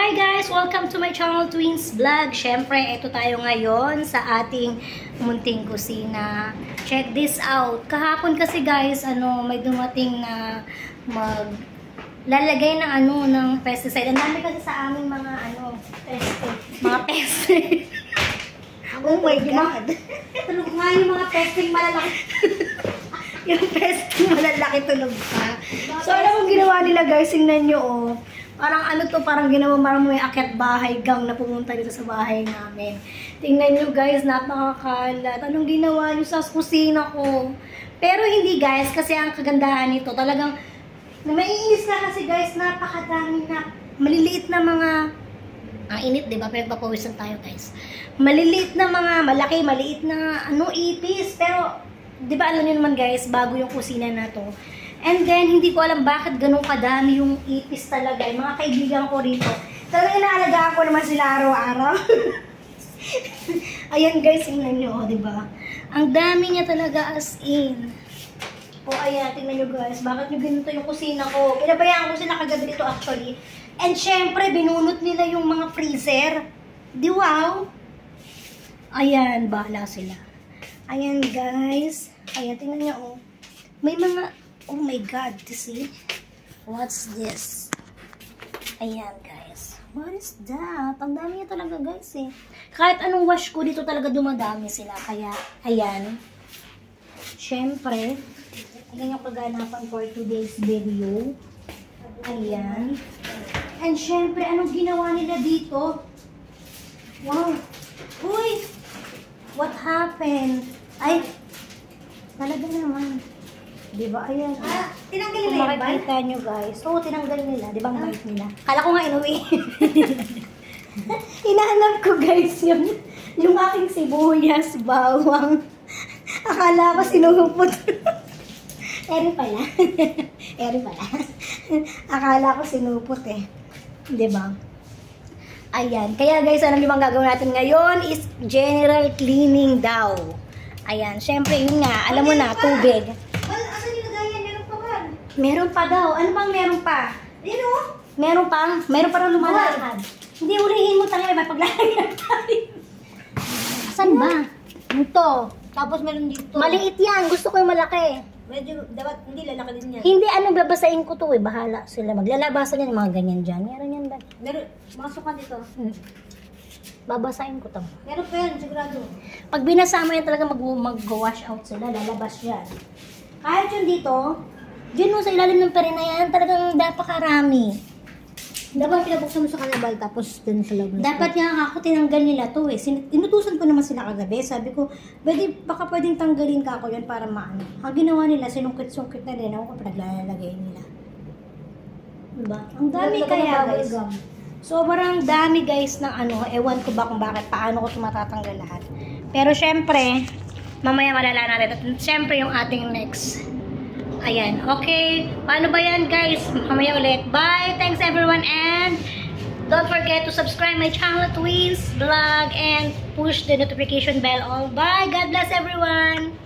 Hi guys! Welcome to my channel, Twins Vlog. Syempre, ito tayo ngayon sa ating munting kusina. Check this out. Kahapon kasi guys, may dumating na lalagay ng pesticide. Ang dami kasi sa aming mga peste. Oh my God! Tulog nga yung mga pesting malalaki. Yung pesting malalaki tulog pa. So, alam mo ginawa nila guys, tingnan nyo oh. Parang ginawa may akyat bahay gang na pumunta dito sa bahay namin. Tingnan nyo guys, napakakalat. Anong ginawa nyo sa kusina ko? Pero hindi guys, kasi ang kagandahan nito, talagang maiinis na kasi guys, napakadami na maliliit na mga init, diba? Pinagpapawisan tayo guys. Maliliit na mga, maliit na ipis. Pero, diba alam nyo naman guys, bago yung kusina na to. And then, hindi ko alam bakit ganun kadami yung ipis talaga. Yung mga kaibigan ko rito. Talagang inaalagaan ko naman sila araw-araw. Ayan guys, tingnan nyo, diba? Ang dami niya talaga as in. O ayan, tingnan nyo guys. Bakit nyo ganito yung kusina ko? Pinabayaan ko sila kagabi dito actually. And syempre, binunot nila yung mga freezer. Di wow? Ayan, bahala sila. Ayan guys. Ayan, tingnan nyo oh. May mga... Oh my God, you see? What's this? Ayan, guys. What is that? Ang dami niya talaga, guys, eh. Kahit anong wash ko, dito talaga dumadami sila. Kaya, ayan. Siyempre, ayan yung kaganapan for today's video. Ayan. And siyempre, anong ginawa nila dito? Wow. Uy! What happened? Ay, talaga naman. Diba? Ayan. Tinanggal nila yung bite? Makikita nyo guys. Oo, tinanggal nila. Diba ang bite nila? Kala ko nga inuwi. Hinahanap ko guys yung aking sibuyas, bawang. Akala ko sinuhupot. Eri pala. Akala ko sinupot eh. Diba? Ayan. Kaya guys, alam niyo bang gagawin natin ngayon is general cleaning daw. Ayan. Syempre yun nga. Alam mo na, tubig. Meron pa daw. Ano bang meron pa? Meron pa? Meron pa rin lumalakad. Hindi, ulihin mo tayo. May paglalagyan tayo. Saan ba? Ito. Tapos meron dito. Maliit yan. Gusto ko yung malaki. Medyo, dapat hindi lalaki din yan. Hindi, babasain ko to eh. Bahala sila. Maglalabasan yan yung mga ganyan dyan. Meron yan ba? Meron, masukan dito. Babasain ko to. Meron pa yan, sigurado. Pag binasa mo yan talaga mag-wash out sila. Lalabas yan. Kahit yun dito, dyan mo sa ilalim ng pere na yan, talagang napakarami. Dapat pinabuksan mo sa kanabal, tapos dun sa loob. Dapat nga ako tinanggal nila to eh. Inutusan ko naman sila kagabi. Sabi ko, baka pwedeng tanggalin ka ako yan para maano. Ang ginawa nila, sinungkit-sungkit na rin. Ako kung pinaglalagay nila. Diba? Ang dami kaya guys. Sobrang dami guys ng ewan ko ba kung paano ko matatanggal lahat. Pero syempre, mamaya malala natin. At syempre yung ating next. Ayan, okay. Paano ba yan, guys? Mamaya ulit. Bye! Thanks, everyone. And don't forget to subscribe my channel, Twins Vlog, and push the notification bell all. Bye! God bless, everyone!